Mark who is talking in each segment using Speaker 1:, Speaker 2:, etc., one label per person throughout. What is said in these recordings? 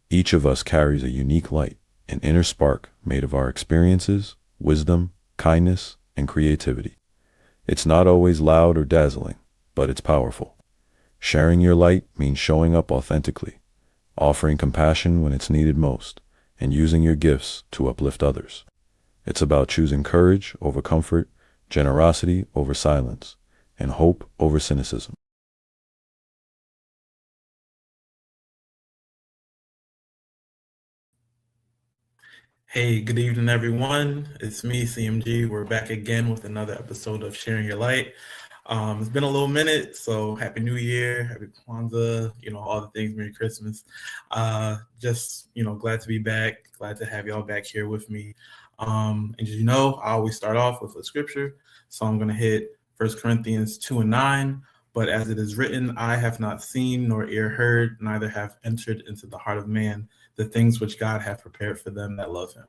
Speaker 1: Each of us carries a unique light, an inner spark made of our experiences, wisdom, kindness, and creativity. It's not always loud or dazzling, but it's powerful. Sharing your light means showing up authentically, offering compassion when it's needed most, and using your gifts to uplift others. It's about choosing courage over comfort, generosity over silence, and hope over cynicism.
Speaker 2: Hey, good evening, everyone. It's me, CMG. We're back again with another episode of Sharing Your Light. It's been a little minute, so Happy New Year, Happy Kwanzaa, all the things, Merry Christmas. Just, glad to be back, glad to have y'all back here with me. And I always start off with a scripture, so I'm going to hit 1 Corinthians 2 and 9. But as it is written, I have not seen nor ear heard, neither have entered into the heart of man the things which God hath prepared for them that love him.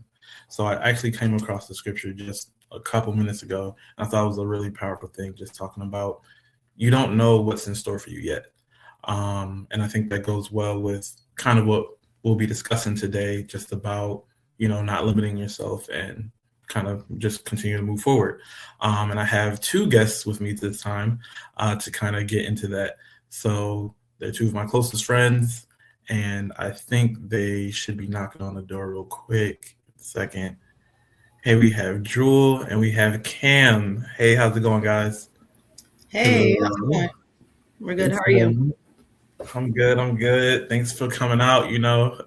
Speaker 2: So I actually came across the scripture just a couple minutes ago. And I thought it was a really powerful thing, just talking about you don't know what's in store for you yet. And I think that goes well with kind of what we'll be discussing today, just about, not limiting yourself and kind of just continue to move forward. And I have two guests with me this time to kind of get into that. So they're two of my closest friends, and I think they should be knocking on the door real quick. Second. Hey, we have Jewel and we have Cam. Hey, how's it going, guys?
Speaker 3: Hey, how's it going?
Speaker 4: Hello.
Speaker 3: We're good. How
Speaker 4: It's
Speaker 3: are you?
Speaker 2: I'm good. I'm good. Thanks for coming out.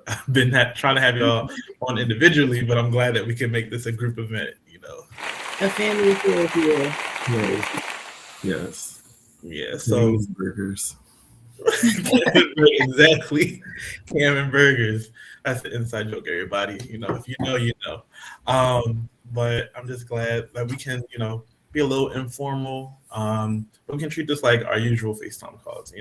Speaker 2: I've been trying to have y'all on individually, but I'm glad that we can make this a group event.
Speaker 3: A family feel here.
Speaker 4: yes. Yes.
Speaker 2: Yeah. So
Speaker 4: Wings, burgers.
Speaker 2: exactly, Cam and burgers. That's the inside joke, everybody. If you know, you know. But I'm just glad that we can, be a little informal. But we can treat this like our usual FaceTime calls.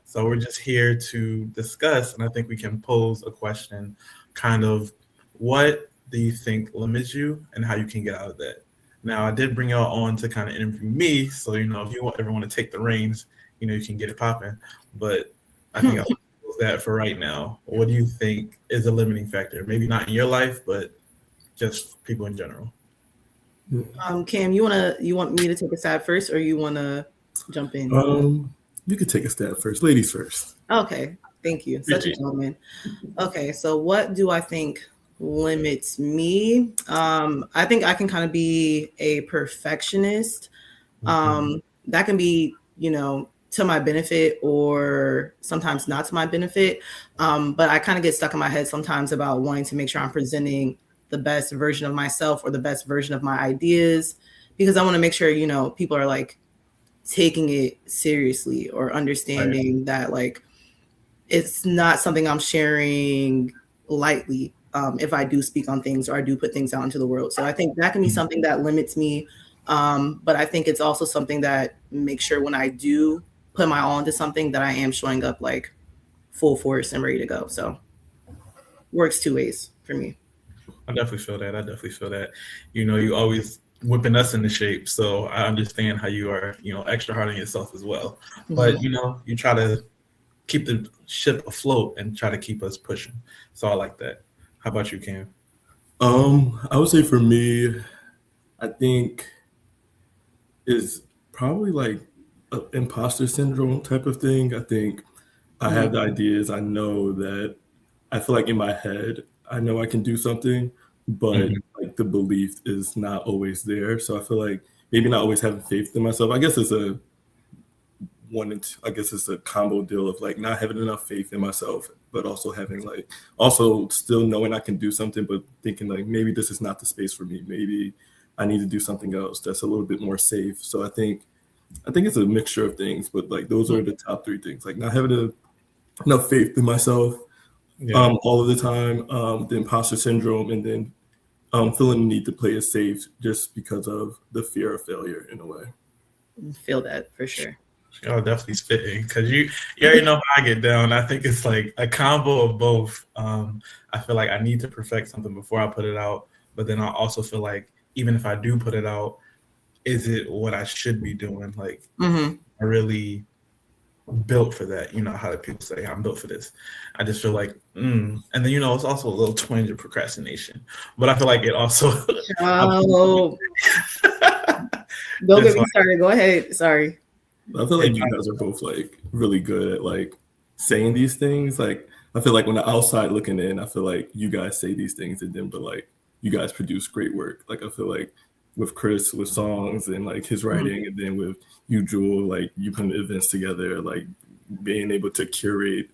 Speaker 2: So we're just here to discuss, and I think we can pose a question, kind of, what do you think limits you, and how you can get out of that. Now, I did bring y'all on to kind of interview me, so if you ever want to take the reins, you can get it popping. But I think I'll close that for right now. What do you think is a limiting factor? Maybe not in your life, but just people in general.
Speaker 3: Cam, you want me to take a stab first, or you wanna jump in?
Speaker 4: You could take a step first. Ladies first.
Speaker 3: Okay, thank you. Such a gentleman. Okay, so what do I think limits me? I think I can kind of be a perfectionist. That can be, to my benefit or sometimes not to my benefit. But I kind of get stuck in my head sometimes about wanting to make sure I'm presenting the best version of myself or the best version of my ideas, because I want to make sure, people are like taking it seriously or
Speaker 2: Right.
Speaker 3: understanding that like it's not something I'm sharing lightly. If I do speak on things or I do put things out into the world. So I think that can be something that limits me. But I think it's also something that makes sure when I do put my all into something that I am showing up like full force and ready to go. So works two ways for me.
Speaker 2: I definitely feel that. I definitely feel that. You always whipping us into shape, so I understand how you are, extra hard on yourself as well.
Speaker 3: Mhm.
Speaker 2: But you try to keep the ship afloat and try to keep us pushing. So I like that. How about you, Cam?
Speaker 4: I would say for me, I think is probably like an imposter syndrome type of thing. I think I
Speaker 3: Mhm.
Speaker 4: have the ideas. I know that I feel like in my head, I know I can do something, but
Speaker 2: Mhm.
Speaker 4: like the belief is not always there. So I feel like maybe not always having faith in myself. I guess it's a one and two, I guess it's a combo deal of like not having enough faith in myself, but also having like also still knowing I can do something, but thinking like maybe this is not the space for me. Maybe I need to do something else that's a little bit more safe. So I think it's a mixture of things, but like those are the top three things. Like not having enough faith in myself
Speaker 2: Yeah.
Speaker 4: all of the time, the imposter syndrome, and then feeling the need to play it safe just because of the fear of failure in a way.
Speaker 3: Feel that for sure.
Speaker 2: Oh, definitely spitting, because you already know how I get down. I think it's like a combo of both. I feel like I need to perfect something before I put it out, but then I also feel like even if I do put it out, is it what I should be doing? Like,
Speaker 3: Hmm.
Speaker 2: I really built for that. You know how people say I'm built for this. I just feel like, and then it's also a little twinge of procrastination. But I feel like it also.
Speaker 3: Oh, don't get me started. Go ahead. Sorry.
Speaker 4: I feel like you guys are both like really good at like saying these things. Like I feel like on the outside looking in, I feel like you guys say these things and then, but like you guys produce great work. Like I feel like with Chris with songs and like his writing, and then with you, Jewel, like you putting events together, like being able to curate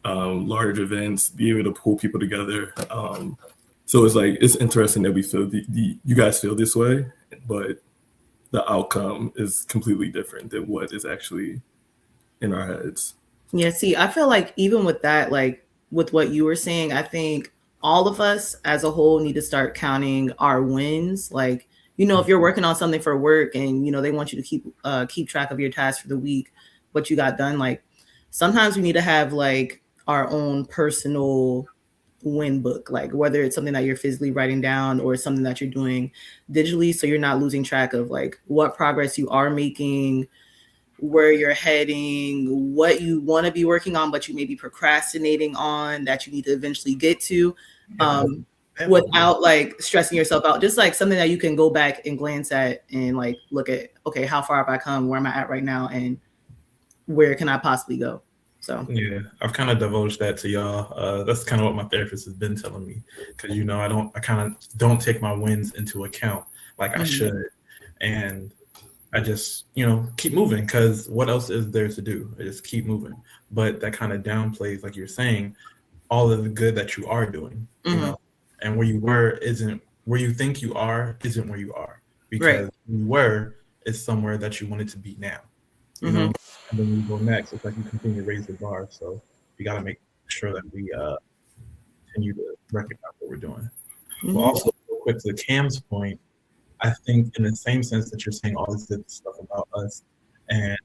Speaker 4: large events, be able to pull people together. So it's like it's interesting that we feel you guys feel this way, but the outcome is completely different than what is actually in our heads.
Speaker 3: Yeah, see, I feel like even with that, like with what you were saying, I think all of us as a whole need to start counting our wins. Like, if you're working on something for work and, they want you to keep track of your tasks for the week, what you got done, like sometimes we need to have like our own personal win book, like whether it's something that you're physically writing down or something that you're doing digitally, so you're not losing track of like what progress you are making, where you're heading, what you want to be working on but you may be procrastinating on that you need to eventually get to, without like stressing yourself out. Just like something that you can go back and glance at and like look at, okay, how far have I come, where am I at right now, and where can I possibly go? So
Speaker 2: yeah, I've kind of divulged that to y'all. That's kind of what my therapist has been telling me, because I kind of don't take my wins into account like I should, and I just keep moving, because what else is there to do? I just keep moving. But that kind of downplays, like you're saying, all of the good that you are doing, and where you were isn't where you think you are, isn't where you are, because you were is somewhere that you wanted to be now. You know, and then when you go next, it's like you continue to raise the bar. So we got to make sure that we continue to recognize what we're doing. But also, real quick to Cam's point, I think in the same sense that you're saying all this good stuff about us, and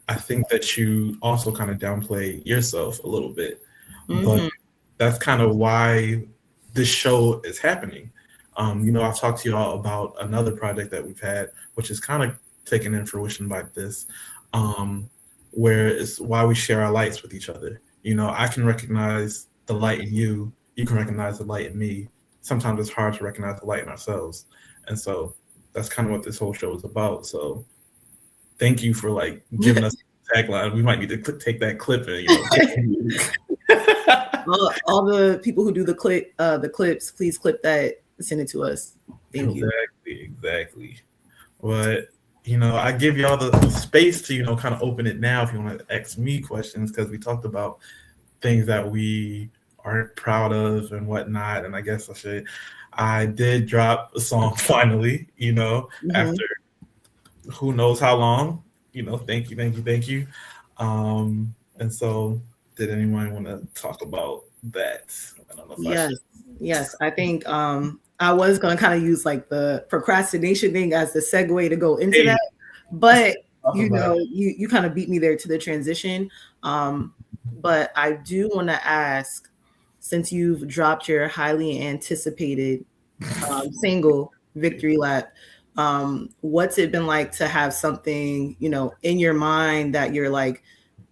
Speaker 2: I think that you also kind of downplay yourself a little bit. But that's kind of why this show is happening. I've talked to y'all about another project that we've had, which is kind of taken in fruition by this. Where it's why we share our lights with each other. I can recognize the light in you. You can recognize the light in me. Sometimes it's hard to recognize the light in ourselves. And so that's kind of what this whole show is about. So thank you for like giving us a tagline. We might need to take that clip and
Speaker 3: all the people who do the clips, please clip that, send it to us. Thank you.
Speaker 2: Exactly. But I give y'all the space to, kind of open it now if you want to ask me questions, because we talked about things that we aren't proud of and whatnot. And I guess I did drop a song finally, after who knows how long, thank you. And so did anyone want to talk about that? I don't know if
Speaker 3: Yes. I think I was going to kind of use like the procrastination thing as the segue to go into that, but you kind of beat me there to the transition. But I do want to ask, since you've dropped your highly anticipated single Victory Lap, what's it been like to have something, in your mind that you're like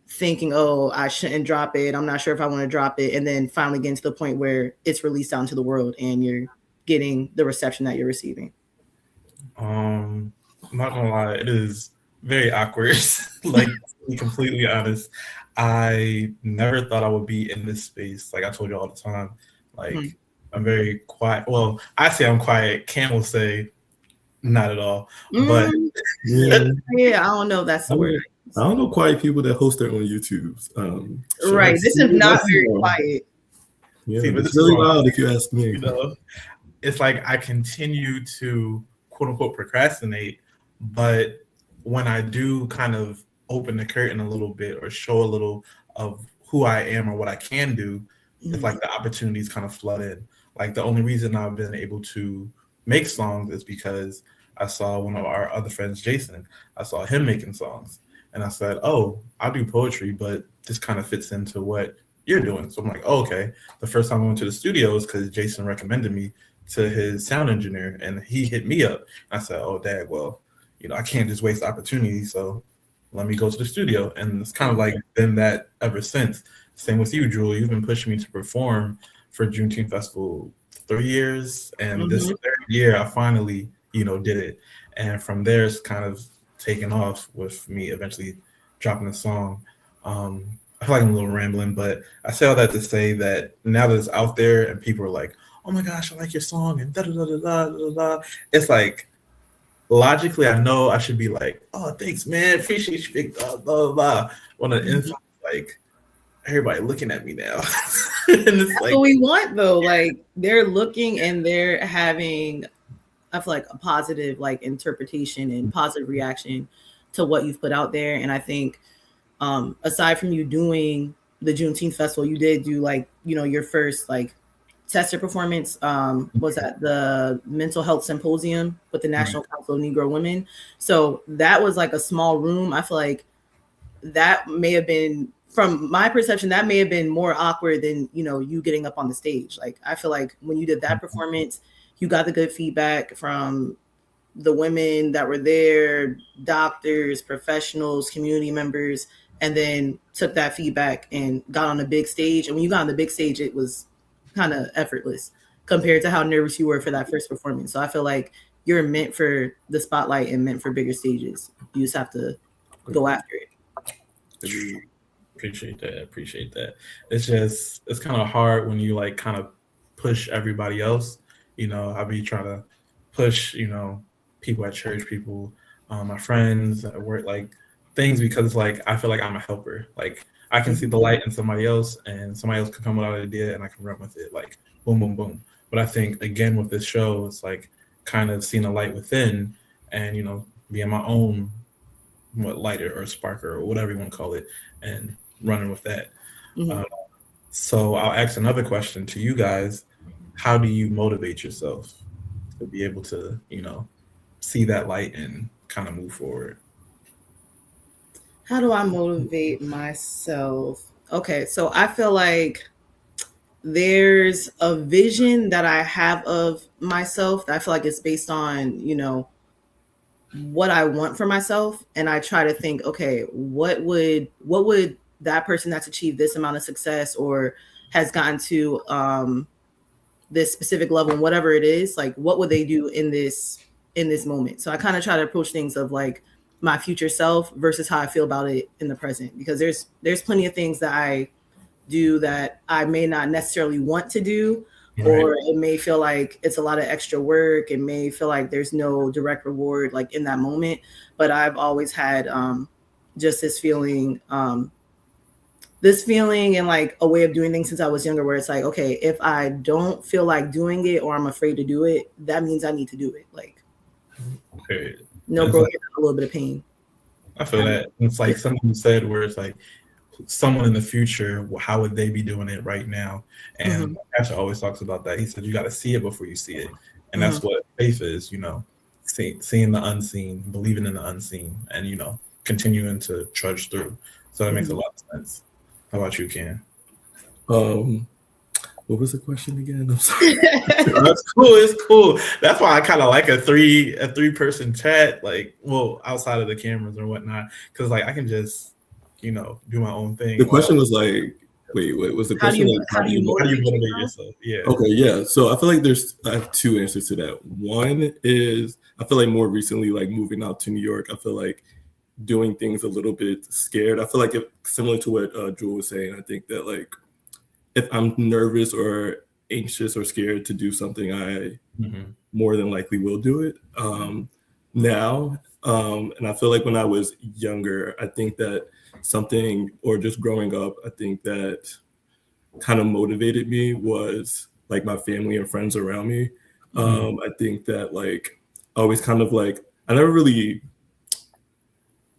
Speaker 3: thinking, oh, I shouldn't drop it, I'm not sure if I want to drop it, and then finally getting to the point where it's released out into the world and you're getting the reception that you're receiving?
Speaker 2: I'm not gonna lie, it is very awkward. Like, to be completely honest, I never thought I would be in this space. Like I told you all the time, like I'm very quiet. Well, I say I'm quiet. Cam will say not at all. But
Speaker 3: I don't know if that's the word.
Speaker 4: I don't know quiet people that host their own YouTubes.
Speaker 3: Right. This is not very quiet.
Speaker 4: Yeah, it's really loud if you ask me.
Speaker 2: It's like I continue to quote unquote procrastinate, but when I do kind of open the curtain a little bit or show a little of who I am or what I can do, it's like the opportunities kind of flood in. Like the only reason I've been able to make songs is because I saw one of our other friends, Jason. I saw him making songs and I said, oh, I do poetry, but this kind of fits into what you're doing. So I'm like, oh, okay. The first time I went to the studio is because Jason recommended me to his sound engineer and he hit me up. I said, oh, Dad, well, I can't just waste opportunities. So let me go to the studio. And it's kind of like been that ever since. Same with you, Jewel. You've been pushing me to perform for Juneteenth Festival 3 years. And this third year, I finally, did it. And from there, it's kind of taken off with me eventually dropping a song. I feel like I'm a little rambling, but I say all that to say that now that it's out there and people are like, oh my gosh, I like your song and da da da da da da da. It's like, logically, I know I should be like, oh, thanks, man, appreciate you, big blah blah blah. On the inside, like everybody looking at me now, and it's
Speaker 3: That's
Speaker 2: like
Speaker 3: what we want, though. Like they're looking and they're having, I feel like, a positive like interpretation and positive reaction to what you've put out there. And I think, aside from you doing the Juneteenth Festival, you did do like your first like tester performance. Was at the Mental Health Symposium with the National Council of Negro Women. So that was like a small room. I feel like that may have been, from my perception, that may have been more awkward than you getting up on the stage. Like I feel like when you did that performance, you got the good feedback from the women that were there, doctors, professionals, community members, and then took that feedback and got on the big stage. And when you got on the big stage, it was kind of effortless compared to how nervous you were for that first performance. So I feel like you're meant for the spotlight and meant for bigger stages. You just have to go after it.
Speaker 2: Appreciate that. It's kind of hard when you like kind of push everybody else. I be trying to push, people at church, people, my friends at work, like things, because like I feel like I'm a helper. Like I can see the light in somebody else, and somebody else can come with an idea, and I can run with it, like boom, boom, boom. But I think again with this show, it's like kind of seeing a light within, and being my own lighter or sparker or whatever you want to call it, and running with that. So I'll ask another question to you guys. How do you motivate yourself to be able to, see that light and kind of move forward?
Speaker 3: How do I motivate myself? Okay, so I feel like there's a vision that I have of myself that I feel like it's based on, what I want for myself. And I try to think, okay, what would that person that's achieved this amount of success or has gotten to this specific level, and whatever it is, like what would they do in this moment? So I kind of try to approach things of like my future self versus how I feel about it in the present, because there's plenty of things that I do that I may not necessarily want to do, or it may feel like it's a lot of extra work. It may feel like there's no direct reward like in that moment, but I've always had just this feeling and like a way of doing things since I was younger, where it's like, okay, if I don't feel like doing it or I'm afraid to do it, that means I need to do it. Like,
Speaker 2: okay,
Speaker 3: no broken, a little bit of pain.
Speaker 2: I feel that it's like something said where it's like someone in the future, how would they be doing it right now? And Pastor always talks about that. He said you got to see it before you see it, and that's what faith is. Seeing the unseen, believing in the unseen, and continuing to trudge through. So that makes a lot of sense. How about you, Ken?
Speaker 4: What was the question again? I'm sorry.
Speaker 2: That's cool. It's cool. That's why I kind of like a three-person chat, like, well, outside of the cameras or whatnot, because like I can just, do my own thing.
Speaker 4: The question was like, wait, was the question
Speaker 3: how do you motivate
Speaker 2: yourself? Yeah.
Speaker 4: Okay, yeah. So I feel like I have two answers to that. One is I feel like more recently, like moving out to New York, I feel like doing things a little bit scared. I feel like similar to what Jewel was saying, I think that like if I'm nervous or anxious or scared to do something, I more than likely will do it now. And I feel like when I was younger, I think that something, or just growing up, I think that kind of motivated me was like my family and friends around me. I think that like I always kind of like, I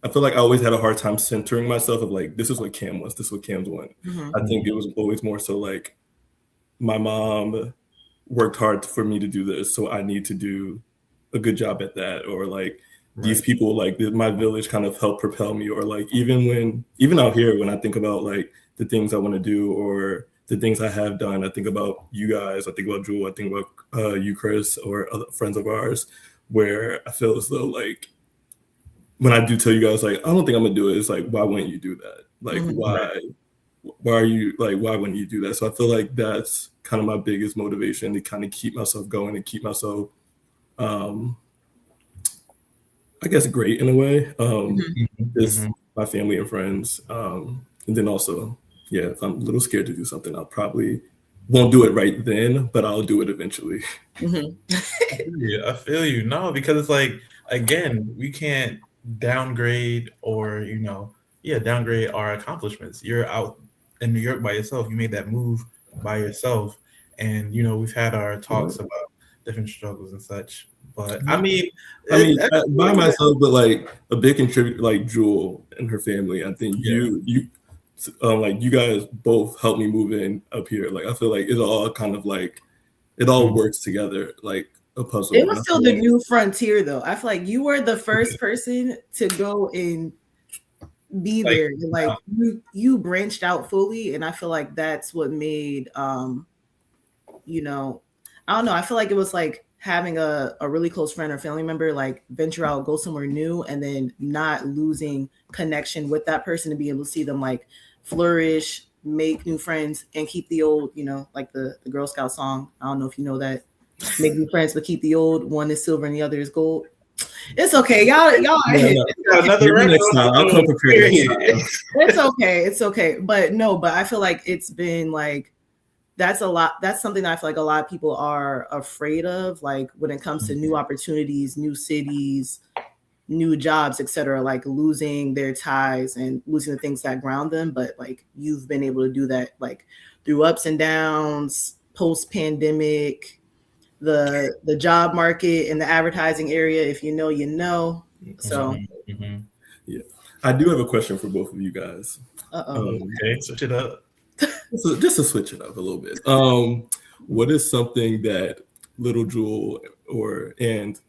Speaker 4: feel like I always had a hard time centering myself of like, this is what Cam wants, this is what Cam's want. I think it was always more so like my mom worked hard for me to do this, so I need to do a good job at that. Or like these people, like my village kind of helped propel me. Or like even out here, when I think about like the things I want to do or the things I have done, I think about you guys, I think about Jewel, I think about you, Chris, or other friends of ours, where I feel as though like when I do tell you guys, like, I don't think I'm gonna do it, it's like, why wouldn't you do that? Like, why are you like, why wouldn't you do that? So I feel like that's kind of my biggest motivation to kind of keep myself going and keep myself, I guess, great in a way. Just my family and friends. And then also, yeah, if I'm a little scared to do something, I'll probably won't do it right then, but I'll do it eventually.
Speaker 2: Yeah, I feel you. No, because it's like, again, we can't downgrade or, downgrade our accomplishments. You're out in New York by yourself. You made that move by yourself. And, we've had our talks about different struggles and such. But I mean,
Speaker 4: by myself, but like a big contributor, like Jewel and her family. I think you like you guys both helped me move in up here. Like I feel like it's all kind of like it all works together like a puzzle.
Speaker 3: It was still the new frontier, though. I feel like you were the first person to go and be there. Like you branched out fully, and I feel like that's what made I don't know. I feel like it was like having a really close friend or family member like venture out, go somewhere new, and then not losing connection with that person to be able to see them like flourish, make new friends, and keep the old, like the Girl Scout song. I don't know if you know that. Make new friends, but keep the old. One is silver and the other is gold. It's okay, y'all.
Speaker 2: Another
Speaker 4: next time. I'll come prepared.
Speaker 3: It's okay. But I feel like it's been like that's a lot. That's something that I feel like a lot of people are afraid of, like when it comes to new opportunities, new cities, new jobs, etc. Like losing their ties and losing the things that ground them. But like you've been able to do that, like through ups and downs, post-pandemic, the job market and the advertising area. If you know, you know. So
Speaker 4: yeah, I do have a question for both of you guys.
Speaker 2: Okay, switch it up.
Speaker 4: So just to switch it up a little bit, what is something that little Jewel and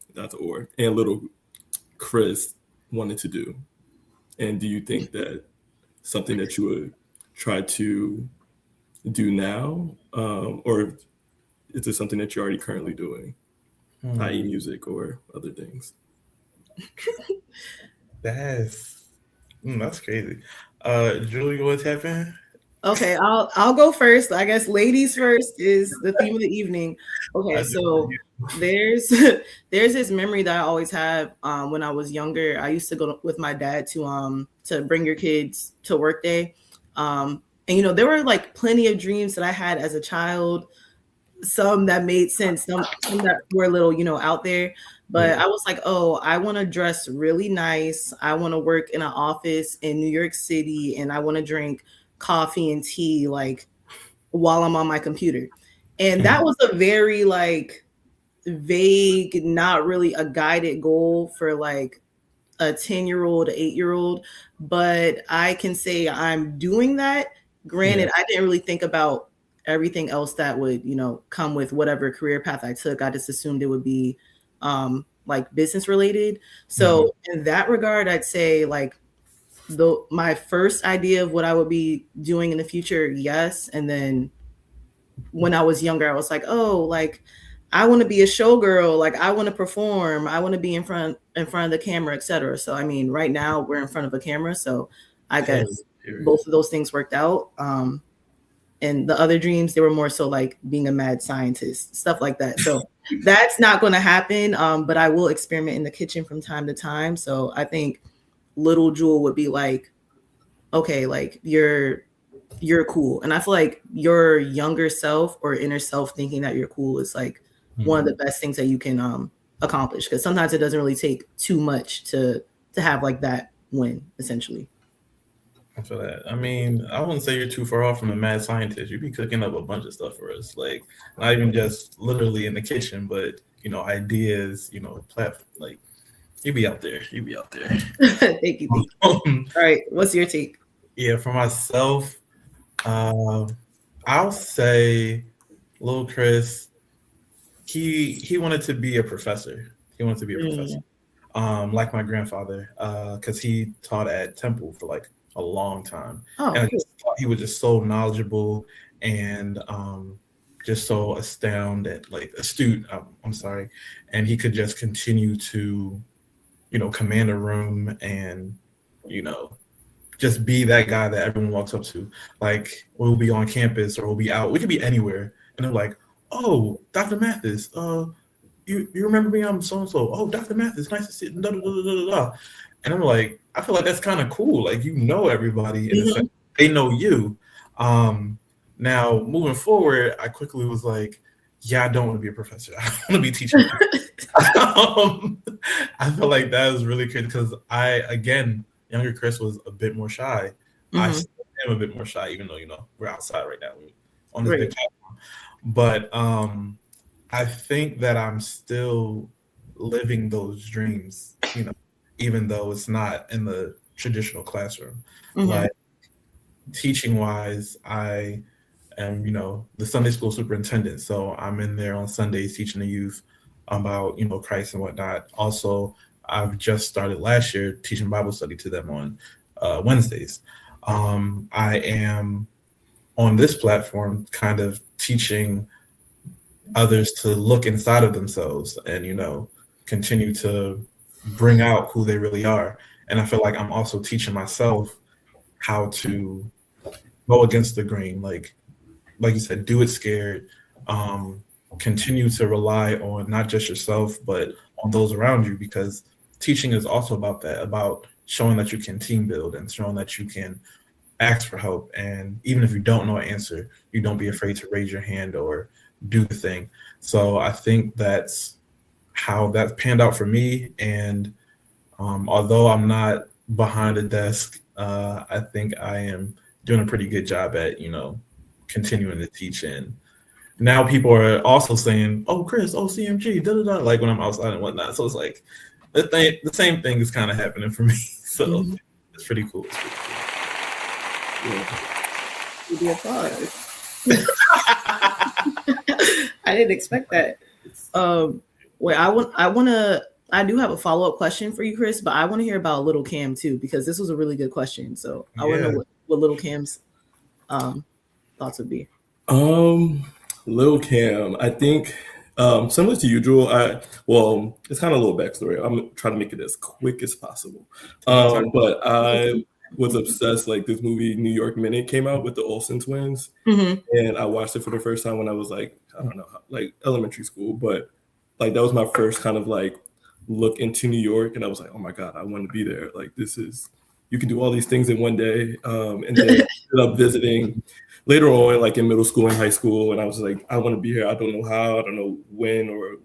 Speaker 4: little Chris wanted to do, and do you think that something that you would try to do now, or is it something that you're already currently doing, i.e. music or other things?
Speaker 2: That's crazy. Julie, what's happening?
Speaker 3: Okay, I'll go first. I guess ladies first is the theme of the evening. Okay, so there's this memory that I always have when I was younger. I used to go with my dad to bring your kids to work day. And there were like plenty of dreams that I had as a child, some that made sense, some that were a little, out there. But I was like, oh, I want to dress really nice. I want to work in an office in New York City, and I want to drink coffee and tea like while I'm on my computer. And that was a very like vague, not really a guided goal for like a 10-year-old, 8-year-old. But I can say I'm doing that. Granted, I didn't really think about everything else that would, come with whatever career path I took. I just assumed it would be like business related. So in that regard, I'd say like my first idea of what I would be doing in the future, yes. And then when I was younger, I was like, oh, like I want to be a showgirl, like I want to perform, I want to be in front of the camera, etc. So I mean, right now we're in front of a camera, so I guess both of those things worked out. And the other dreams, they were more so like being a mad scientist, stuff like that. So that's not going to happen. But I will experiment in the kitchen from time to time. So I think little Jewel would be like, okay, like you're cool. And I feel like your younger self or inner self thinking that you're cool is like one of the best things that you can accomplish. Because sometimes it doesn't really take too much to have like that win, essentially.
Speaker 2: I feel that. I mean, I wouldn't say you're too far off from a mad scientist. You'd be cooking up a bunch of stuff for us, like not even just literally in the kitchen, but ideas, like you'd be out there.
Speaker 3: Thank you. All right, what's your take?
Speaker 2: Yeah, for myself, I'll say little Chris, he wanted to be a professor. Like my grandfather, because he taught at Temple for like a long time. And I just thought he was just so knowledgeable and just so astute. I'm sorry. And he could just continue to command a room and, just be that guy that everyone walks up to. Like we'll be on campus or we'll be out. We could be anywhere. And they're like, oh, Dr. Mathis, you remember me? I'm so-and-so. Oh, Dr. Mathis, nice to see you. Da, da, da, da, da. And I'm like, I feel like that's kind of cool. Like, everybody and it's like they know you. Now, moving forward, I quickly was like, yeah, I don't want to be a professor. I want to be teaching. I feel like that was really good because younger Chris was a bit more shy. I still am a bit more shy, even though, we're outside right now. We're on this big platform. But I think that I'm still living those dreams, even though it's not in the traditional classroom. Like teaching wise, I am, the Sunday school superintendent. So I'm in there on Sundays teaching the youth about, Christ and whatnot. Also, I've just started last year teaching Bible study to them on Wednesdays. I am on this platform kind of teaching others to look inside of themselves and, continue to bring out who they really are. And I feel like I'm also teaching myself how to go against the grain. Like you said, do it scared. Continue to rely on not just yourself, but on those around you, because teaching is also about that, about showing that you can team build and showing that you can ask for help. And even if you don't know an answer, you don't be afraid to raise your hand or do the thing. So I think that's how that panned out for me. And although I'm not behind a desk, I think I am doing a pretty good job at, continuing to teach. And now people are also saying, oh, Chris, oh, CMG, da da da, like when I'm outside and whatnot. So it's like the same thing is kind of happening for me. So it's pretty cool.
Speaker 3: You'd be applause. I didn't expect that. Wait, I do have a follow-up question for you, Chris, but I want to hear about Little Cam too, because this was a really good question. So I want to know what Little Cam's thoughts would be.
Speaker 4: Lil Cam, I think similar to you, Jewel, it's kind of a little backstory. I'm trying to make it as quick as possible. But I was obsessed, like this movie New York Minute came out with the Olsen twins. And I watched it for the first time when I was like, I don't know, like elementary school, but like that was my first kind of like look into New York. And I was like, oh my God, I want to be there. Like you can do all these things in one day. And then ended up visiting later on, like in middle school and high school. And I was like, I want to be here. I don't know how, I don't know when or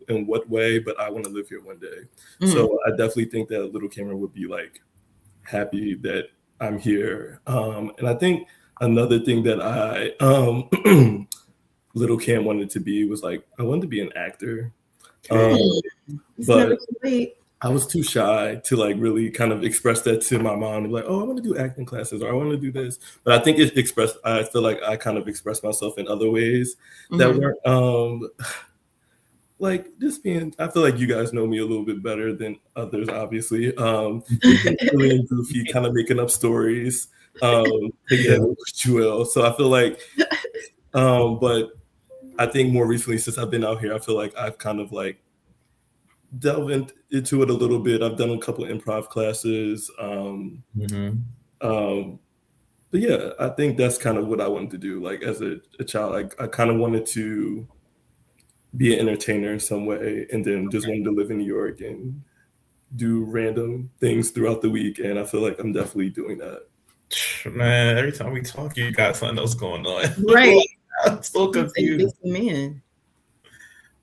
Speaker 4: in what way, but I want to live here one day. So I definitely think that Little Cameron would be like happy that I'm here. And I think another thing that Little Cam wanted to be was like, I wanted to be an actor. But I was too shy to like really kind of express that to my mom and be like, oh, I want to do acting classes or I want to do this. But I think I feel like I kind of expressed myself in other ways that weren't like just being, I feel like you guys know me a little bit better than others, obviously. Really goofy, kind of making up stories. Jewel. So I feel like, but I think more recently since I've been out here, I feel like I've kind of like delved into it a little bit. I've done a couple of improv classes. But yeah, I think that's kind of what I wanted to do. Like as a child, like I kind of wanted to be an entertainer in some way, and then just wanted to live in New York and do random things throughout the week. And I feel like I'm definitely doing that.
Speaker 2: Man, every time we talk, you got something else going on.
Speaker 3: Right.
Speaker 2: I'm so confused.
Speaker 3: Man.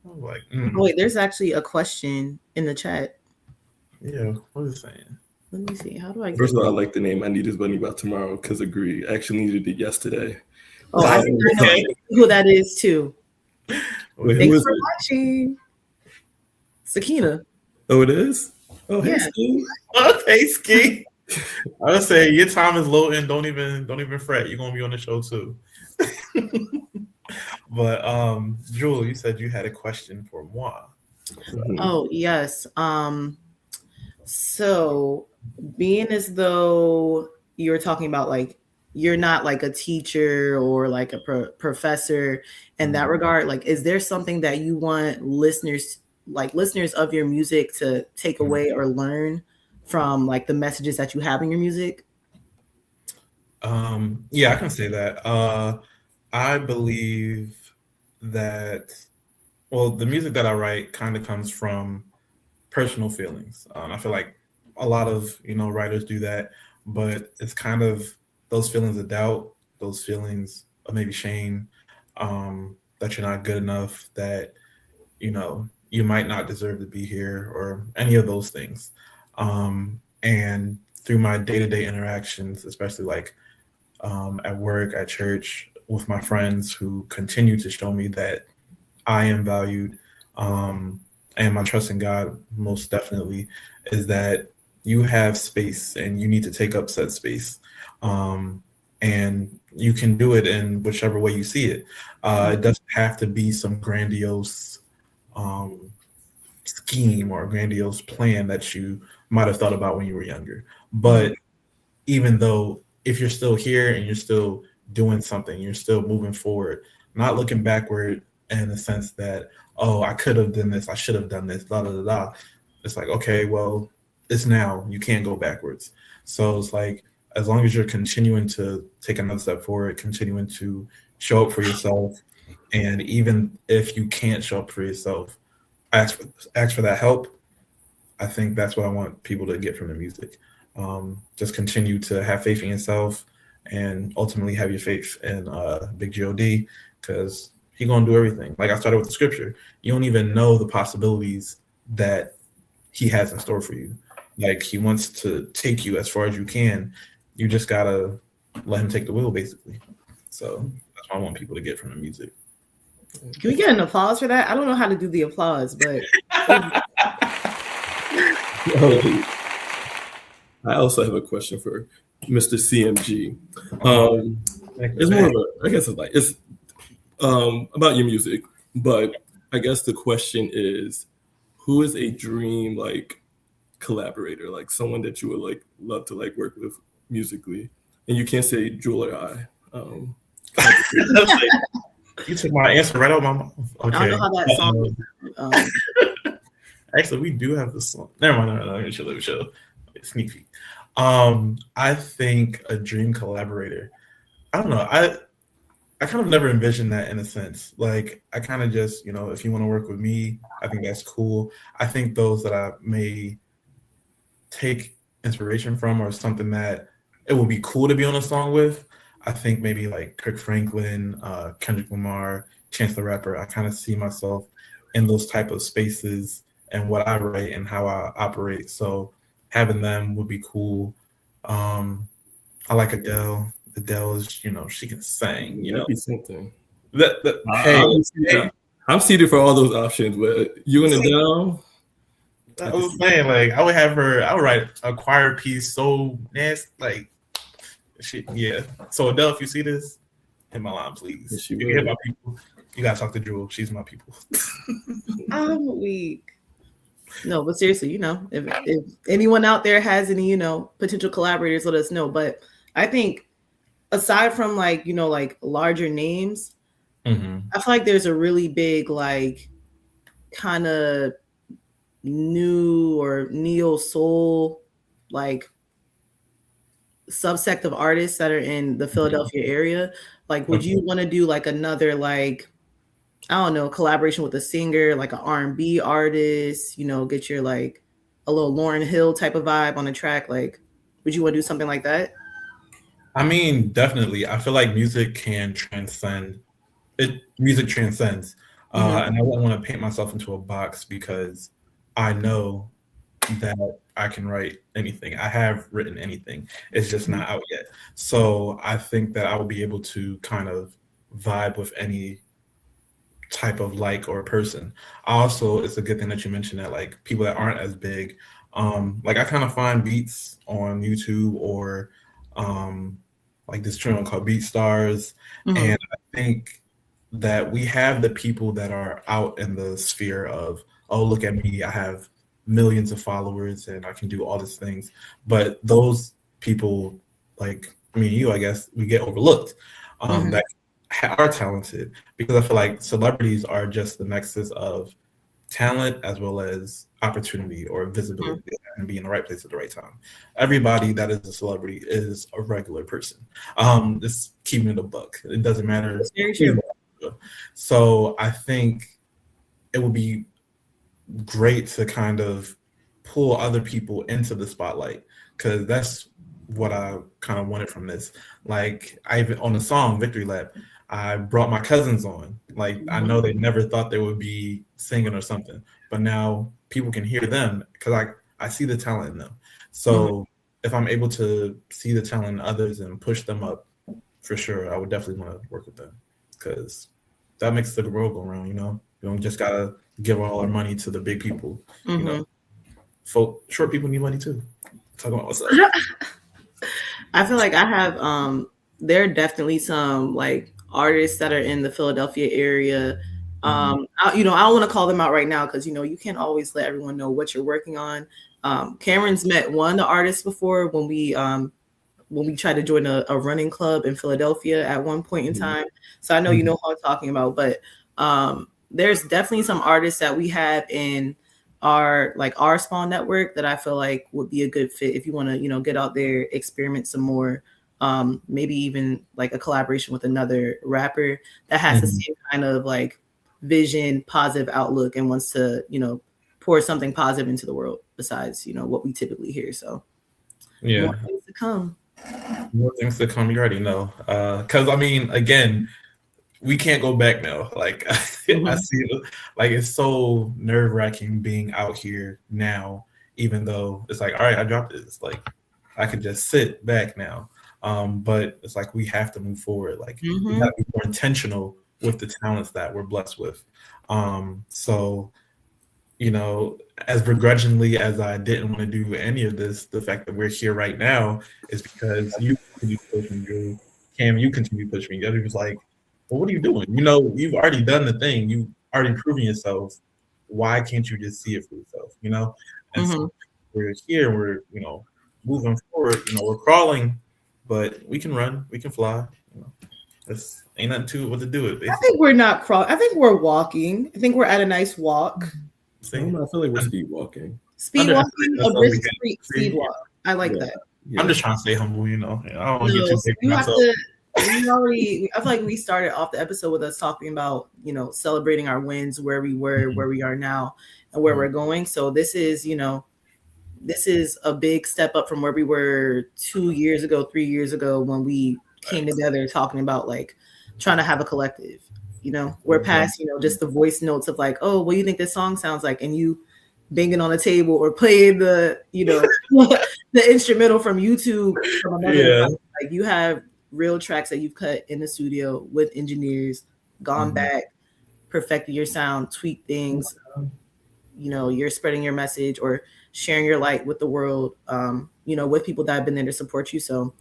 Speaker 2: I'm like,
Speaker 3: Oh, wait, there's actually a question in the chat.
Speaker 2: Yeah, what is it saying?
Speaker 3: Let me see. How do I get
Speaker 4: First of all, I like the name I Need His Bunny by Tomorrow because agree. I actually needed it yesterday.
Speaker 3: Oh, I think I know who that is too.
Speaker 4: Wait,
Speaker 3: Thanks for watching. Sakina.
Speaker 4: Oh, it is? Oh, hey,
Speaker 3: Yeah.
Speaker 4: Ski.
Speaker 2: Okay, Ski. I would say your time is loading. Don't even fret. You're gonna be on the show too. But Jewel, you said you had a question for moi.
Speaker 3: Oh, yes. So being as though you're talking about like you're not like a teacher or like a professor in that regard, like is there something that you want listeners like listeners of your music to take away or learn from like the messages that you have in your music?
Speaker 2: Yeah, I can say that. I believe that, well, the music that I write kind of comes from personal feelings. I feel like a lot of, writers do that, but it's kind of those feelings of doubt, those feelings of maybe shame, that you're not good enough, that, you might not deserve to be here, or any of those things. And through my day-to-day interactions, especially like at work, at church, with my friends who continue to show me that I am valued, and my trust in God most definitely is that you have space and you need to take up said space. And you can do it in whichever way you see it. It doesn't have to be some grandiose scheme or grandiose plan that you might have thought about when you were younger. But even though, if you're still here and you're still doing something, you're still moving forward, not looking backward in the sense that, oh, I could have done this, I should have done this, da da da da. It's like, okay, well, it's now. You can't go backwards. So it's like, as long as you're continuing to take another step forward, continuing to show up for yourself, and even if you can't show up for yourself, ask for that help. I think that's what I want people to get from the music. Just continue to have faith in yourself, and ultimately have your faith in Big God, because He's gonna do everything. Like I started with the scripture, you don't even know the possibilities that He has in store for you. Like He wants to take you as far as you can. You just gotta let Him take the wheel, basically. So that's what I want people to get from the music.
Speaker 3: Can we get an applause for that? I don't know how to do the applause, but
Speaker 4: I also have a question for Mr. CMG. It's more of a, I guess it's about your music, but I guess the question is, who is a dream like collaborator, like someone that you would like love to like work with musically? And you can't say Jewel or I.
Speaker 2: You took my answer right out of my mouth. Okay.
Speaker 3: I don't know how that song.
Speaker 2: Actually, we do have this song. Never mind. Let me show. Sneak peek. I think a dream collaborator. I don't know. I kind of never envisioned that in a sense. Like I kind of just, if you want to work with me, I think that's cool. I think those that I may take inspiration from, or something that it would be cool to be on a song with, I think maybe like Kirk Franklin, Kendrick Lamar, Chance the Rapper. I kind of see myself in those type of spaces and what I write and how I operate. So having them would be cool. I like Adele. Adele is, she can sing,
Speaker 4: Something.
Speaker 2: Hey,
Speaker 4: I'm seated for all those options, but you and Adele.
Speaker 2: I was saying, like, I would write a choir piece so nasty, like, shit, yeah. So Adele, if you see this, hit my line, please.
Speaker 4: Yes,
Speaker 2: if you hit my people, you gotta talk to Jewel. She's my people.
Speaker 3: I'm weak. No, but seriously, if anyone out there has any, potential collaborators, let us know. But I think aside from like, like larger names, I feel like there's a really big, like kind of new or neo soul, like subsect of artists that are in the Philadelphia area. Like, would you want to do like another, like, I don't know, collaboration with a singer, like an R&B artist, get your like a little Lauryn Hill type of vibe on a track? Like, would you want to do something like that?
Speaker 2: I mean, definitely. I feel like music can transcend. Music transcends. And I wouldn't want to paint myself into a box, because I know that I can write anything. I have written anything. It's just not out yet. So I think that I will be able to kind of vibe with any type of like or person. Also, it's a good thing that you mentioned that, like, people that aren't as big, like I kind of find beats on YouTube, or like this channel called BeatStars, and I think that we have the people that are out in the sphere of, oh, look at me, I have millions of followers and I can do all these things. But those people, like me and you, I guess, we get overlooked, that are talented, because I feel like celebrities are just the nexus of talent as well as opportunity or visibility and be in the right place at the right time. Everybody that is a celebrity is a regular person. Just keeping it a buck. It doesn't matter.
Speaker 3: It's very true.
Speaker 2: So I think it would be great to kind of pull other people into the spotlight, because that's what I kind of wanted from this. Like, I even on the song Victory Lap, I brought my cousins on. Like, I know they never thought they would be singing or something, but now people can hear them because I see the talent in them. So if I'm able to see the talent in others and push them up, for sure, I would definitely want to work with them, because that makes the world go around, you know? You don't just gotta give all our money to the big people, you know? Short people need money too. Talk about what's up.
Speaker 3: I feel like I have there are definitely some like artists that are in the Philadelphia area. I don't want to call them out right now because you can't always let everyone know what you're working on. Cameron's met one of the artists before when we tried to join a running club in Philadelphia at one point in time. So I know you know who I'm talking about, but there's definitely some artists that we have in our Spawn network that I feel like would be a good fit if you want to, get out there, experiment some more. Maybe even like a collaboration with another rapper that has the same kind of like vision, positive outlook, and wants to, pour something positive into the world besides, what we typically hear. So more things to come.
Speaker 2: More things to come. You already know. Because I mean, again, we can't go back now. Like I see it, like it's so nerve-wracking being out here now, even though it's like, all right, I dropped it. It's like I could just sit back now. But it's like we have to move forward. Like we have to be more intentional with the talents that we're blessed with. So, as begrudgingly as I didn't want to do any of this, the fact that we're here right now is because you continue to push me, Drew. Cam, you continue to push me. It was like, well, what are you doing? You've already done the thing. You've already proven yourself. Why can't you just see it for yourself? And so we're here. We're moving forward. We're crawling, but we can run. We can fly. This ain't nothing to what to do it.
Speaker 3: I think we're not crawling. I think we're walking. I think we're at a nice walk.
Speaker 4: I feel like we're speed walking.
Speaker 3: Speed walking, a brisk speed walk. I like that.
Speaker 2: Yeah. I'm just trying to stay humble. I don't want to get too big for myself.
Speaker 3: I feel like we started off the episode with us talking about, celebrating our wins, where we were, where we are now, and where we're going. So this is, this is a big step up from where we were 2 years ago, 3 years ago, when we came together talking about like trying to have a collective. We're past, just the voice notes of like, oh, what do you think this song sounds like? And you banging on the table or playing the, the instrumental from YouTube from another. Like you have real tracks that you've cut in the studio with engineers, gone back, perfected your sound, tweak things. You're spreading your message or sharing your light with the world, with people that have been there to support you. So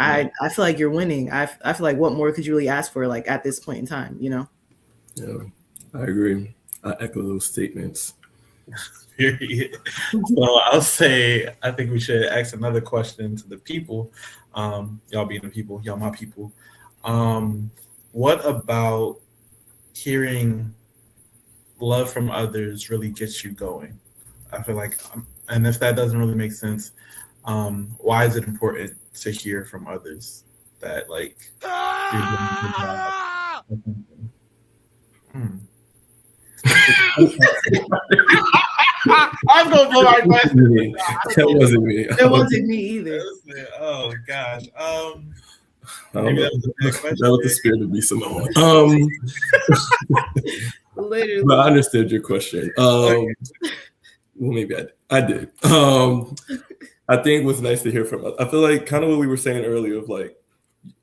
Speaker 3: I feel like you're winning. I feel like what more could you really ask for, like at this point in time, Yeah,
Speaker 4: I agree. I echo those statements.
Speaker 2: Period. So I'll say, I think we should ask another question to the people. Y'all being the people, y'all my people. What about hearing love from others really gets you going? I feel like, and if that doesn't really make sense, why is it important to hear from others that like you're doing a good job? I'm gonna blow my question.
Speaker 4: That wasn't me.
Speaker 3: It wasn't me either.
Speaker 2: Oh gosh.
Speaker 4: That was the spirit of me, Simone.
Speaker 3: Literally.
Speaker 4: But I understood your question. Well, maybe I did. I think what's nice to hear from us. I feel like kind of what we were saying earlier of like,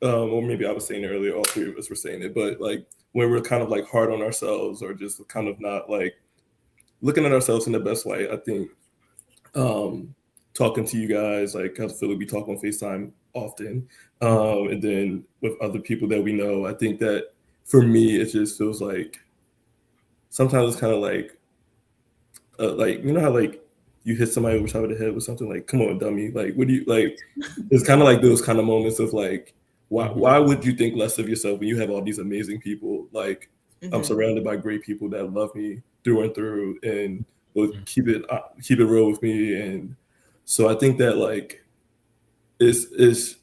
Speaker 4: or maybe I was saying it earlier, all three of us were saying it, but like when we're kind of like hard on ourselves or just kind of not like looking at ourselves in the best light, I think talking to you guys, like I feel like we talk on FaceTime often, and then with other people that we know, I think that for me, it just feels like sometimes it's kind of like how like you hit somebody over the top of the head with something like, come on, dummy. Like, what do you like? It's kind of like those kind of moments of like, why would you think less of yourself when you have all these amazing people like I'm surrounded by great people that love me through and through and will keep it real with me. And so I think that like is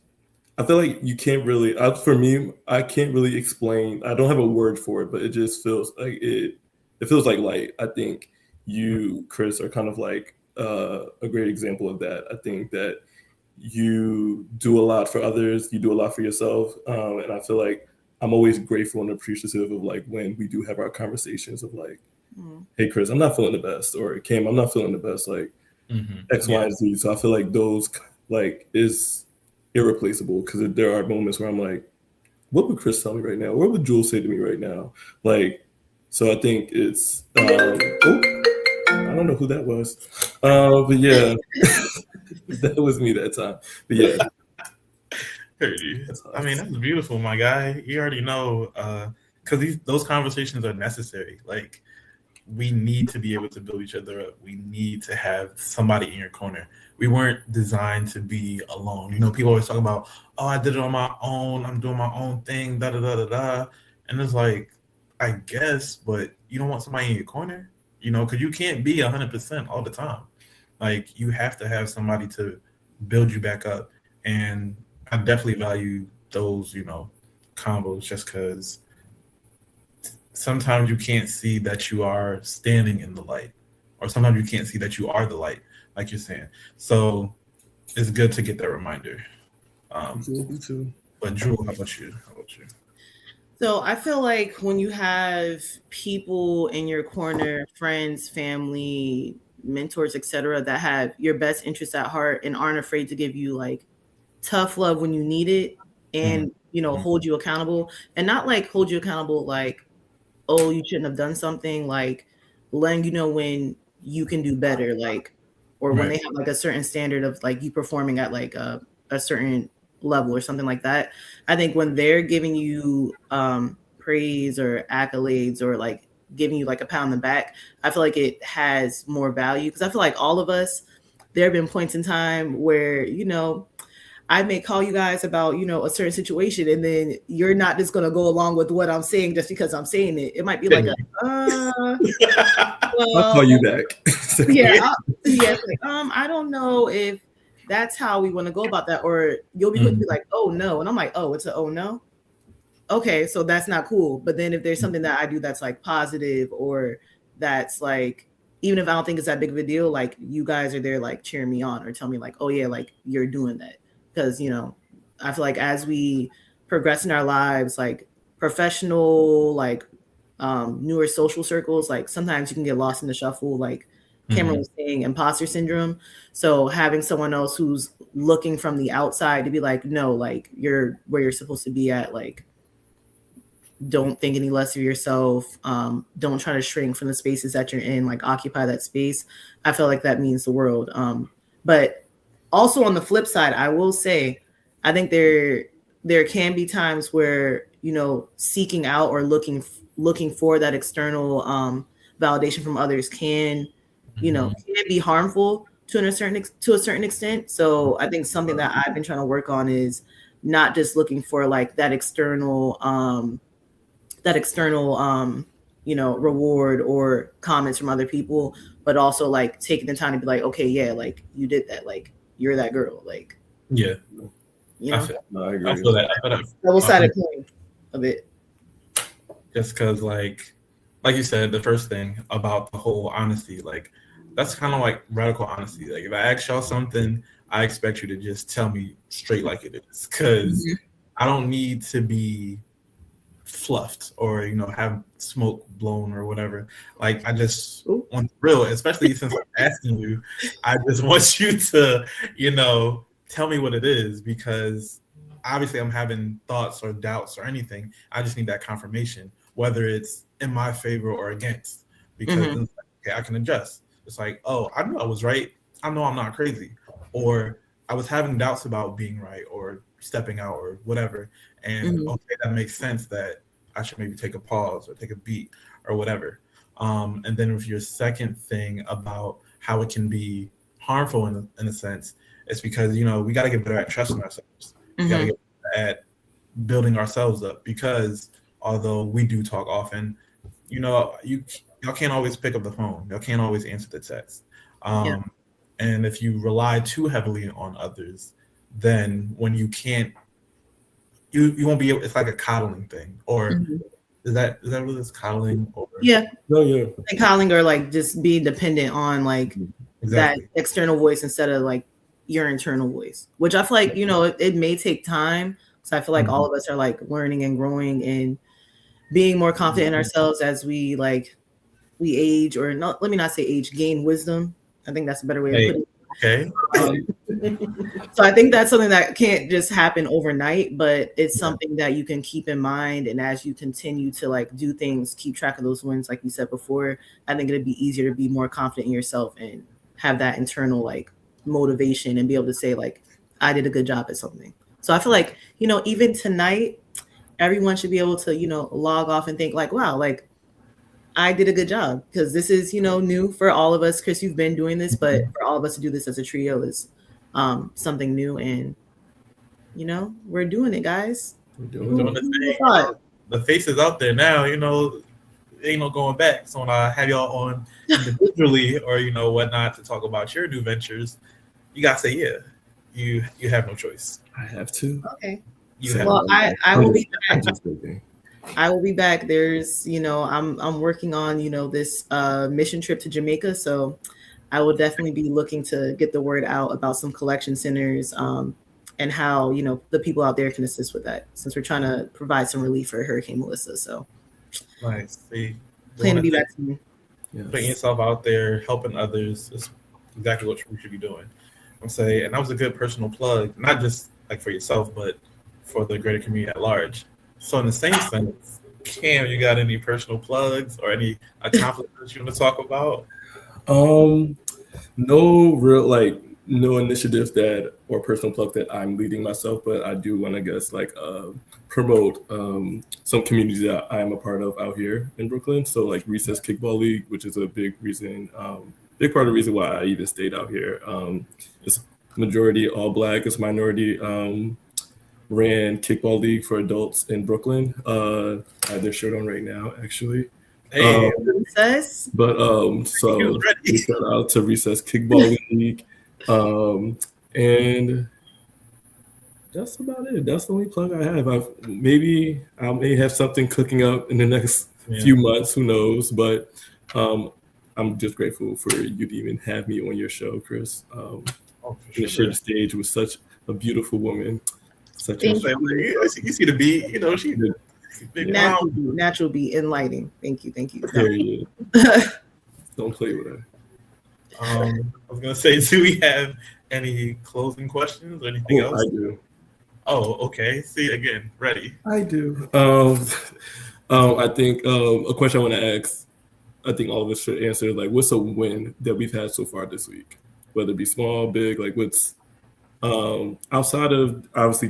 Speaker 4: I feel like you can't really, for me, I can't really explain. I don't have a word for it, but it just feels like it feels like light. I think you, Chris, are kind of like a great example of that. I think that you do a lot for others, you do a lot for yourself, and I feel like I'm always grateful and appreciative of like when we do have our conversations of like, hey Chris, I'm not feeling the best, or Kim, I'm not feeling the best, like X, Y, and Z. So I feel like those like is irreplaceable, because there are moments where I'm like, what would Chris tell me right now? What would Jules say to me right now? Like, so I think it's I don't know who that was, but yeah. That was me that time. But yeah.
Speaker 2: I mean, that's beautiful, my guy. You already know, because those conversations are necessary. Like, we need to be able to build each other up. We need to have somebody in your corner. We weren't designed to be alone. You know, people always talk about, oh, I did it on my own. I'm doing my own thing, da da da da da. And it's like, I guess, but you don't want somebody in your corner, you know, because you can't be 100% all the time. Like, you have to have somebody to build you back up. And I definitely value those, you know, combos, just because sometimes you can't see that you are standing in the light, or sometimes you can't see that you are the light, like you're saying. So it's good to get that reminder.
Speaker 4: Me too.
Speaker 2: But Drew, how about you?
Speaker 3: So I feel like when you have people in your corner, friends, family, mentors, etc., that have your best interests at heart and aren't afraid to give you like tough love when you need it, and you know, hold you accountable, and not like hold you accountable like, oh, you shouldn't have done something, like letting you know when you can do better, like, or when they have like a certain standard of like you performing at like a certain level or something like that. I think when they're giving you praise or accolades or like giving you like a pat on the back, I feel like it has more value, because I feel like all of us, there have been points in time where, you know, I may call you guys about, you know, a certain situation, and then you're not just going to go along with what I'm saying just because I'm saying it. It might be like
Speaker 4: I'll call you back.
Speaker 3: I don't know if that's how we want to go about that. Or you'll be like, oh no. And I'm like, oh, it's a oh no. Okay, so that's not cool. But then if there's something that I do that's like positive, or that's like, even if I don't think it's that big of a deal, like you guys are there like cheering me on or tell me like, oh yeah, like you're doing that. Because, you know, I feel like as we progress in our lives, like professional, like newer social circles, like sometimes you can get lost in the shuffle, like Cameron was saying, imposter syndrome. So having someone else who's looking from the outside to be like, no, like you're where you're supposed to be at, like don't think any less of yourself. Don't try to shrink from the spaces that you're in, like occupy that space. I feel like that means the world. But also on the flip side, I will say, I think there can be times where, you know, seeking out or looking for that external validation from others can, you know, can be harmful to a certain extent. So I think something that I've been trying to work on is not just looking for like that external you know, reward or comments from other people, but also like taking the time to be like, okay, yeah, like you did that, like you're that girl, like
Speaker 2: yeah,
Speaker 3: you know.
Speaker 4: I agree.
Speaker 2: I feel that
Speaker 3: Double-sided coin of it.
Speaker 2: Just because, like you said, the first thing about the whole honesty, like that's kind of like radical honesty. Like if I ask y'all something, I expect you to just tell me straight like it is, because I don't need to be fluffed or, you know, have smoke blown or whatever. Like I just want the real, especially since I'm asking you, I just want you to, you know, tell me what it is, because obviously I'm having thoughts or doubts or anything. I just need that confirmation, whether it's in my favor or against, because it's like, okay, I can adjust. It's like, oh, I knew I was right. I know I'm not crazy. Or I was having doubts about being right or stepping out or whatever. And okay, that makes sense that I should maybe take a pause or take a beat or whatever. And then with your second thing about how it can be harmful in a sense, it's because, you know, we got to get better at trusting ourselves. We got to get better at building ourselves up, because although we do talk often, y'all can't always pick up the phone. Y'all can't always answer the text. And if you rely too heavily on others, then when you can't, you won't be able. It's like a coddling thing, or is that what it's coddling? Or
Speaker 3: like coddling, or like just being dependent on like that external voice instead of like your internal voice, which I feel like it may take time. So I feel like all of us are like learning and growing and being more confident in ourselves as we age, or not. Let me not say age, gain wisdom. I think that's a better way of putting it.
Speaker 2: Okay.
Speaker 3: So I think that's something that can't just happen overnight, but it's something that you can keep in mind. And as you continue to like do things, keep track of those wins, like you said before, I think it'd be easier to be more confident in yourself and have that internal like motivation and be able to say like, I did a good job at something. So I feel like, even tonight, everyone should be able to, log off and think like, wow, like I did a good job, because this is, new for all of us. Chris, you've been doing this, but for all of us to do this as a trio is something new, and we're doing it, guys.
Speaker 4: We're doing
Speaker 2: the thing. The face is out there now, ain't no going back. So when I have y'all on individually or whatnot to talk about your new ventures, you gotta say you have no choice.
Speaker 4: I have to.
Speaker 3: Okay. I will be back. I will be back. There's, I'm working on, this mission trip to Jamaica. So I will definitely be looking to get the word out about some collection centers and how, the people out there can assist with that, since we're trying to provide some relief for Hurricane Melissa. So
Speaker 2: nice.
Speaker 3: Plan to be back soon.
Speaker 2: Putting yourself out there, helping others is exactly what we should be doing. I'm saying, and that was a good personal plug, not just like for yourself, but for the greater community at large. So in the same sense, Cam, you got any personal plugs or any accomplishments you want to talk about?
Speaker 4: No initiative or personal plug that I'm leading myself, but I do want to promote some communities that I am a part of out here in Brooklyn. So like Recess Kickball League, which is a big part of the reason why I even stayed out here. It's majority all Black, it's minority ran kickball league for adults in Brooklyn. I have their shirt on right now, actually.
Speaker 2: Hey,
Speaker 4: so shout out to Recess Kickball League, and that's about it. That's the only plug I have. I may have something cooking up in the next few months. Who knows? But I'm just grateful for you to even have me on your show, Chris. To share the stage with such a beautiful woman.
Speaker 2: You see the beat, she
Speaker 3: natural beat and lighting. Thank you.
Speaker 4: Period. Don't play with her.
Speaker 2: I was gonna say, do we have any closing questions or anything else?
Speaker 4: I do.
Speaker 2: Oh, okay. See, again, ready.
Speaker 4: I do. I think a question I want to ask, I think all of us should answer, like, what's a win that we've had so far this week? Whether it be small, big, like what's outside of, obviously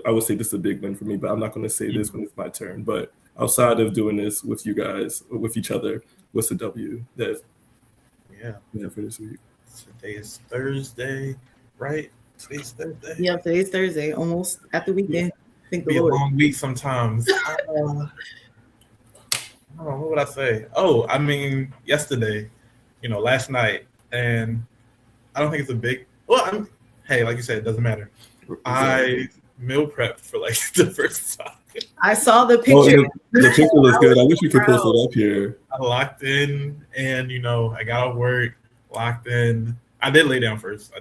Speaker 4: I would say this is a big win for me, but I'm not going to say this when it's my turn. But outside of doing this with you guys, with each other, what's the W that we have for this week?
Speaker 2: Today is Thursday, right? Today's Thursday.
Speaker 3: Yeah, today's Thursday, almost at the weekend. Thank the
Speaker 2: Lord.
Speaker 3: A
Speaker 2: long week sometimes. What would I say? Oh, I mean, yesterday, last night, and I don't think it's a big. Well, hey, like you said, it doesn't matter. I meal prepped for like the first time.
Speaker 3: I saw the picture.
Speaker 4: The picture looks good. I wish we could post it up here.
Speaker 2: I locked in, and I got off work, locked in. I did lay down first,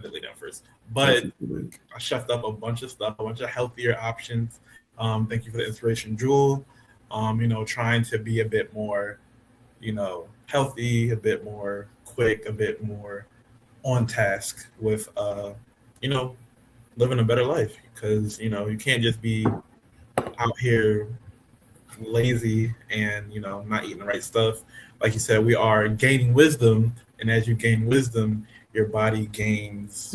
Speaker 2: but I chefed up a bunch of stuff, a bunch of healthier options. Thank you for the inspiration, Jewel. Trying to be a bit more, healthy, a bit more quick, a bit more on task with, living a better life, because, you can't just be out here lazy and, not eating the right stuff. Like you said, we are gaining wisdom, and as you gain wisdom, your body gains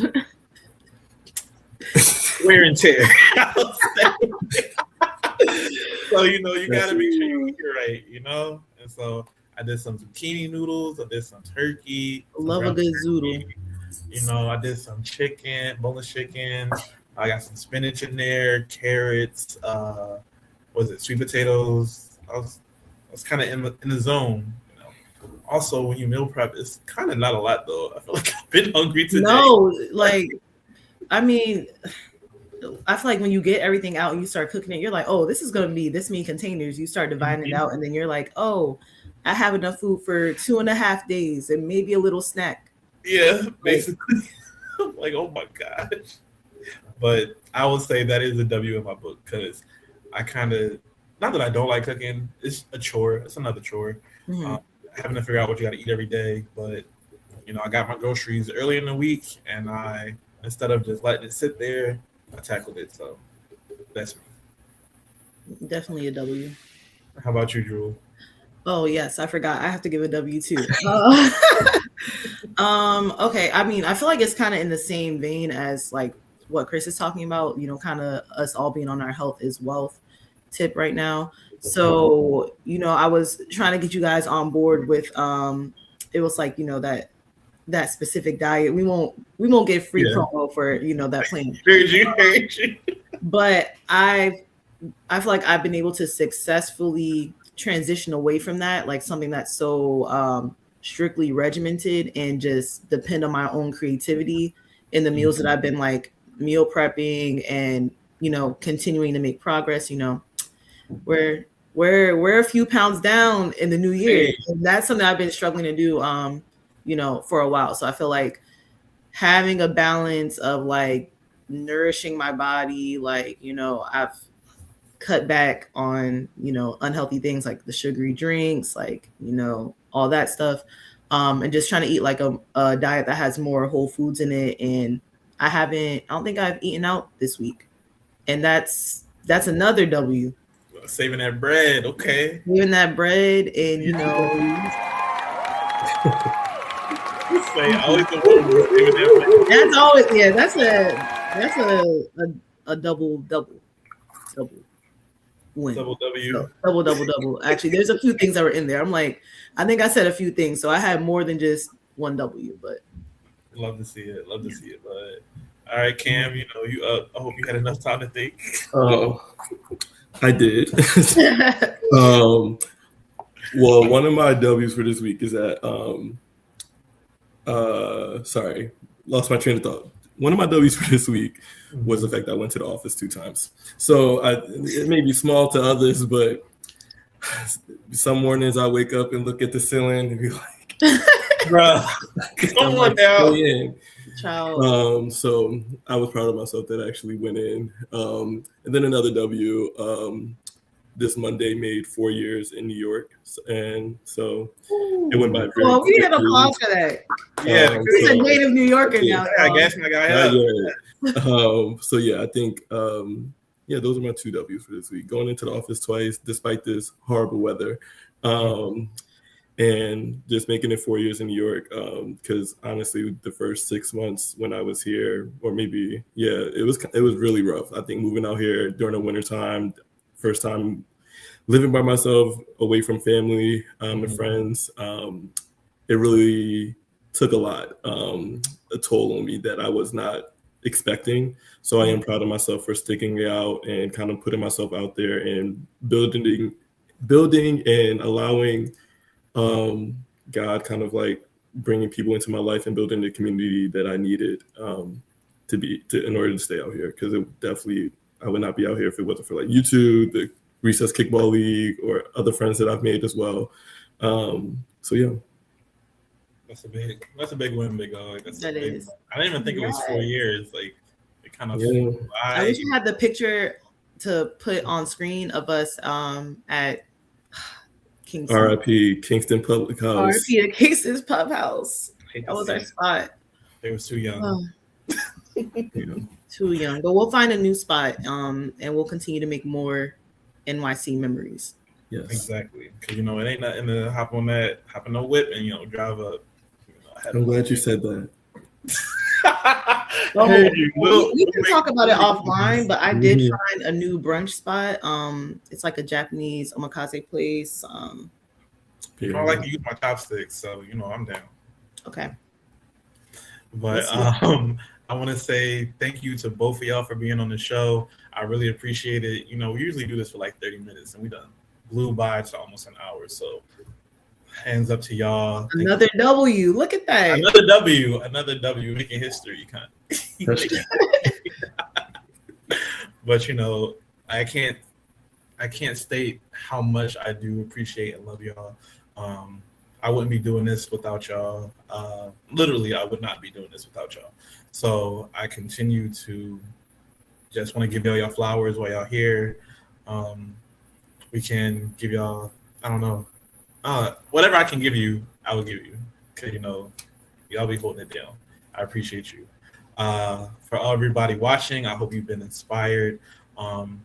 Speaker 2: wear and tear. So, you got to make sure you eat right, And so I did some zucchini noodles. I did some turkey.
Speaker 3: Love a good zoodle.
Speaker 2: I did some chicken, boneless chicken. I got some spinach in there, carrots, sweet potatoes, I was kind of in the zone. You know. Also, when you meal prep, it's kind of not a lot though. I feel like I've been hungry today.
Speaker 3: No, like, I mean, I feel like when you get everything out and you start cooking it, you're like, oh, this is going to be this many containers. You start dividing it out, and then you're like, oh, I have enough food for 2.5 days and maybe a little snack.
Speaker 2: Yeah, basically. Like, oh my gosh. But I would say that is a W in my book because I kind of, not that I don't like cooking, it's a chore. It's another chore.
Speaker 3: Mhm.
Speaker 2: Having to figure out what you got to eat every day. But, you know, I got my groceries early in the week and instead of just letting it sit there, I tackled it. So that's me.
Speaker 3: Definitely a W.
Speaker 2: How about you, Jewel?
Speaker 3: Oh yes, I forgot. I have to give a W too. Okay. I mean, I feel like it's kind of in the same vein as like what Chris is talking about. You know, kind of us all being on our health is wealth tip right now. So you know, I was trying to get you guys on board with it was like, you know, that specific diet. We won't get free promo for, you know, that plan.
Speaker 2: Heard you.
Speaker 3: But I feel like I've been able to successfully transition away from that, like something that's so strictly regimented and just depend on my own creativity in the meals that I've been like meal prepping and, you know, continuing to make progress. You know, we're a few pounds down in the new year. And that's something I've been struggling to do, you know, for a while. So I feel like having a balance of like nourishing my body, like, you know, I've cut back on, you know, unhealthy things like the sugary drinks, like, you know, all that stuff, and just trying to eat like a diet that has more whole foods in it. And I don't think I've eaten out this week, and that's another W.
Speaker 2: Saving that bread, okay.
Speaker 3: Saving that bread, and you know, that's always that's a double win.
Speaker 2: Double W.
Speaker 3: So, double. Actually, there's a few things that were in there. I'm like, I think I said a few things, so I had more than just one W. But
Speaker 2: love to see it. But all right, Cam, you know, you up. I hope you had enough time to think.
Speaker 4: I did. Well, one of my W's for this week is that sorry, lost my train of thought. One of my W's for this week was the fact that I went to the office 2 times. So it may be small to others, but some mornings I wake up and look at the ceiling and be like,
Speaker 2: bruh, come on now.
Speaker 3: Child.
Speaker 4: So I was proud of myself that I actually went in. And then another W, this Monday made 4 years in New York. And so it went by very
Speaker 3: we had applause for that.
Speaker 2: Yeah.
Speaker 3: He's a native New Yorker now.
Speaker 2: I guess my guy.
Speaker 4: So yeah, I think those are my 2 W's for this week. Going into the office twice, despite this horrible weather. And just making it 4 years in New York, because honestly, the first 6 months when I was here, or maybe, it was really rough. I think moving out here during the wintertime, first time living by myself, away from family and friends, it really took a lot, a toll on me that I was not expecting. So I am proud of myself for sticking it out and kind of putting myself out there and building and allowing God kind of like bringing people into my life and building the community that I needed in order to stay out here. Because I would not be out here if it wasn't for like YouTube, the Recess Kickball League, or other friends that I've made as well. So yeah.
Speaker 2: That's a big win, big dog.
Speaker 3: That is.
Speaker 2: I didn't even think it was 4 years. Like it kind of.
Speaker 4: Yeah.
Speaker 3: I wish you had the picture to put on screen of us at Kingston.
Speaker 4: R.I.P. Kingston Public House.
Speaker 3: R.I.P. to Kingston's Pub House. That was our spot.
Speaker 2: They was too young.
Speaker 3: Too young. But we'll find a new spot, and we'll continue to make more NYC memories.
Speaker 4: Yes.
Speaker 2: Exactly. Because, you know, it ain't nothing to hop on no whip and, you know, drive up. You know,
Speaker 4: I'm glad you said that.
Speaker 3: We can talk about it offline, but I did find a new brunch spot. It's like a Japanese omakase place.
Speaker 2: I don't like to use my chopsticks, so you know I'm down.
Speaker 3: Okay.
Speaker 2: But I want to say thank you to both of y'all for being on the show. I really appreciate it. You know, we usually do this for like 30 minutes and we done blew by to almost an hour. So hands up to y'all.
Speaker 3: Another W. Look at that.
Speaker 2: Another W, making history, kind of. But you know, I can't state how much I do appreciate and love y'all. I wouldn't be doing this without y'all. Literally, I would not be doing this without y'all. So I continue to just want to give y'all flowers while y'all here. We can give y'all, I don't know, whatever I can give you, I will give you. Because, you know, y'all be holding it down. I appreciate you. For everybody watching, I hope you've been inspired.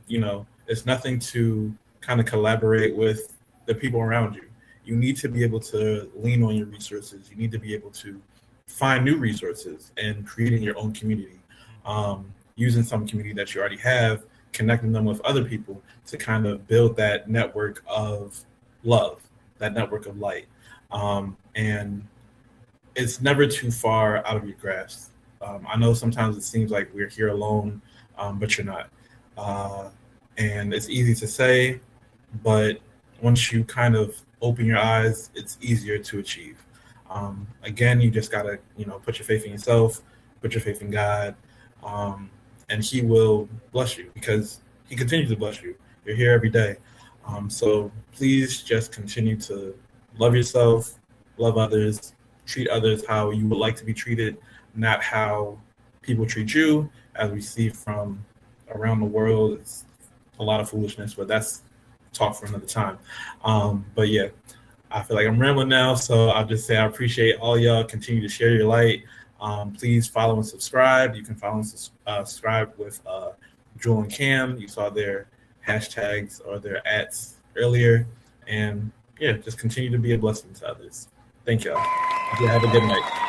Speaker 2: You know, it's nothing to kind of collaborate with the people around you. You need to be able to lean on your resources. You need to be able to find new resources and creating your own community. Using some community that you already have, connecting them with other people to kind of build that network of love, that network of light. And it's never too far out of your grasp. I know sometimes it seems like we're here alone, but you're not. And it's easy to say, but once you kind of open your eyes, it's easier to achieve. Again, you just gotta, you know, put your faith in yourself, put your faith in God, and He will bless you because He continues to bless you. You're here every day. So please just continue to love yourself, love others, treat others how you would like to be treated, not how people treat you. As we see from around the world, it's a lot of foolishness, but that's talk for another time. But yeah, I feel like I'm rambling now, so I'll just say I appreciate all y'all. Continue to share your light. Please follow and subscribe. You can follow and subscribe with Jewel and Cam. You saw their hashtags or their ats earlier. And yeah, just continue to be a blessing to others. Thank y'all. Have a good night.